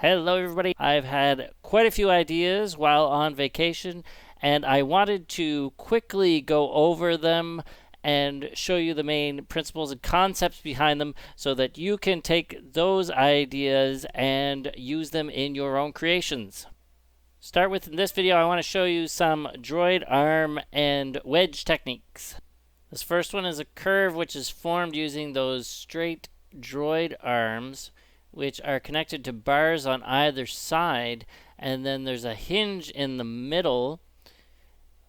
Hello, everybody. I've had quite a few ideas while on vacation, and I wanted to quickly go over them and show you the main principles and concepts behind them so that you can take those ideas and use them in your own creations. Start with in this video, I want to show you some droid arm and wedge techniques. This first one is a curve which is formed using those straight droid arms, which are connected to bars on either side, and then there's a hinge in the middle.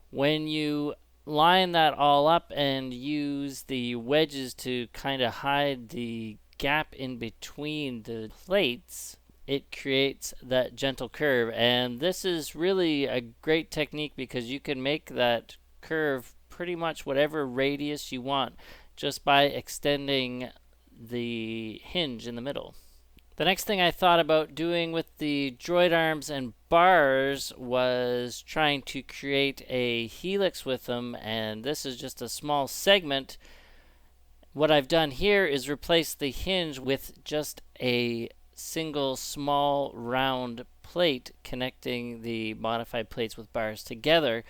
When you line that all up and use the wedges to kind of hide the gap in between the plates, it creates that gentle curve. And this is really a great technique because you can make that curve pretty much whatever radius you want just by extending the hinge in the middle. The next thing I thought about doing with the droid arms and bars was trying to create a helix with them, and this is just a small segment. What I've done here is replace the hinge with just a single small round plate connecting the modified plates with bars together.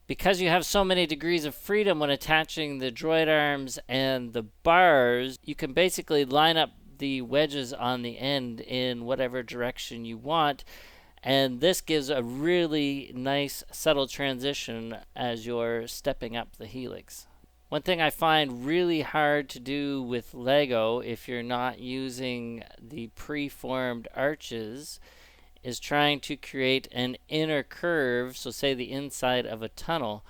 Because you have so many degrees of freedom when attaching the droid arms and the bars, you can basically line up the wedges on the end in whatever direction you want, and this gives a really nice subtle transition as you're stepping up the helix. One thing I find really hard to do with Lego if you're not using the preformed arches is trying to create an inner curve, so say the inside of a tunnel.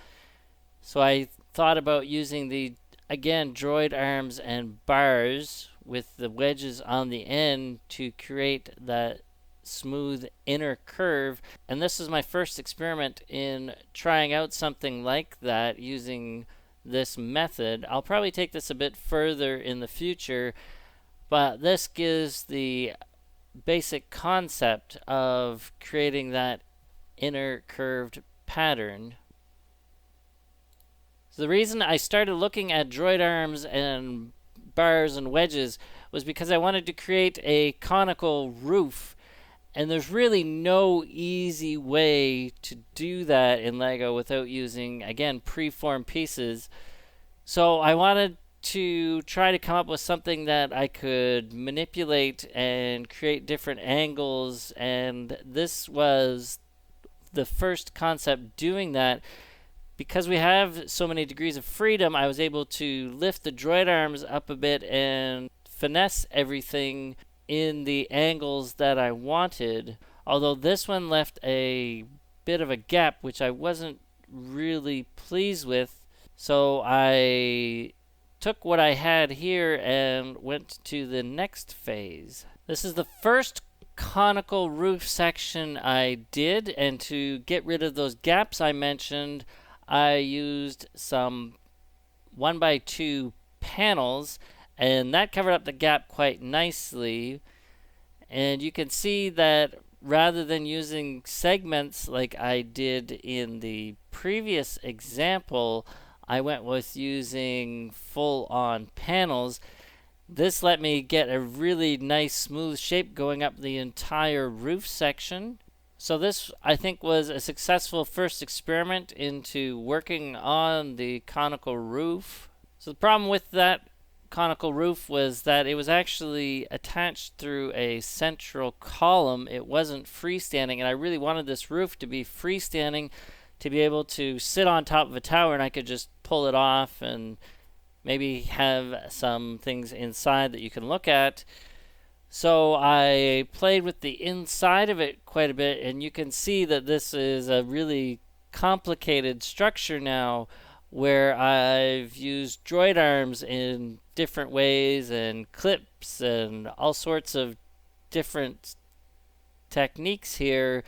So I thought about using the, again, droid arms and bars with the wedges on the end to create that smooth inner curve. And this is my first experiment in trying out something like that using this method. I'll probably take this a bit further in the future, but this gives the basic concept of creating that inner curved pattern. So the reason I started looking at droid arms and bars and wedges was because I wanted to create a conical roof, and there's really no easy way to do that in Lego without using, again, preformed pieces. So I wanted to try to come up with something that I could manipulate and create different angles, and this was the first concept doing that. Because we have so many degrees of freedom, I was able to lift the droid arms up a bit and finesse everything in the angles that I wanted. Although this one left a bit of a gap, which I wasn't really pleased with. So I took what I had here and went to the next phase. This is the first conical roof section I did, and to get rid of those gaps I mentioned, I used some 1x2 panels, and that covered up the gap quite nicely. And you can see that rather than using segments like I did in the previous example, I went with using full-on panels. This let me get a really nice smooth shape going up the entire roof section. So this, I think, was a successful first experiment into working on the conical roof. So the problem with that conical roof was that it was actually attached through a central column. It wasn't freestanding, and I really wanted this roof to be freestanding to be able to sit on top of a tower, and I could just pull it off and maybe have some things inside that you can look at. So I played with the inside of it quite a bit, and you can see that this is a really complicated structure now where I've used droid arms in different ways and clips and all sorts of different techniques here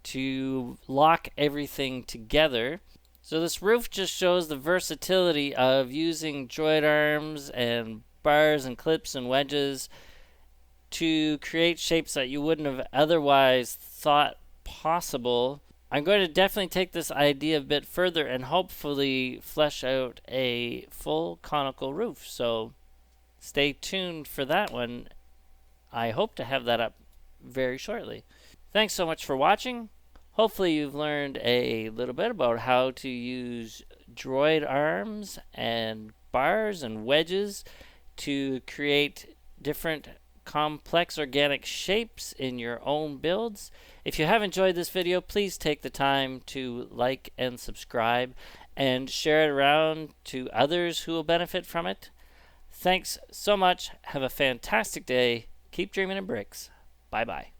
to lock everything together. So this roof just shows the versatility of using droid arms and bars and clips and wedges to create shapes that you wouldn't have otherwise thought possible. I'm going to definitely take this idea a bit further and hopefully flesh out a full conical roof. So stay tuned for that one. I hope to have that up very shortly. Thanks so much for watching. Hopefully you've learned a little bit about how to use droid arms and bars and wedges to create different complex organic shapes in your own builds. If you have enjoyed this video, please take the time to like and subscribe and share it around to others who will benefit from it. Thanks so much. Have a fantastic day. Keep dreaming in bricks. Bye bye.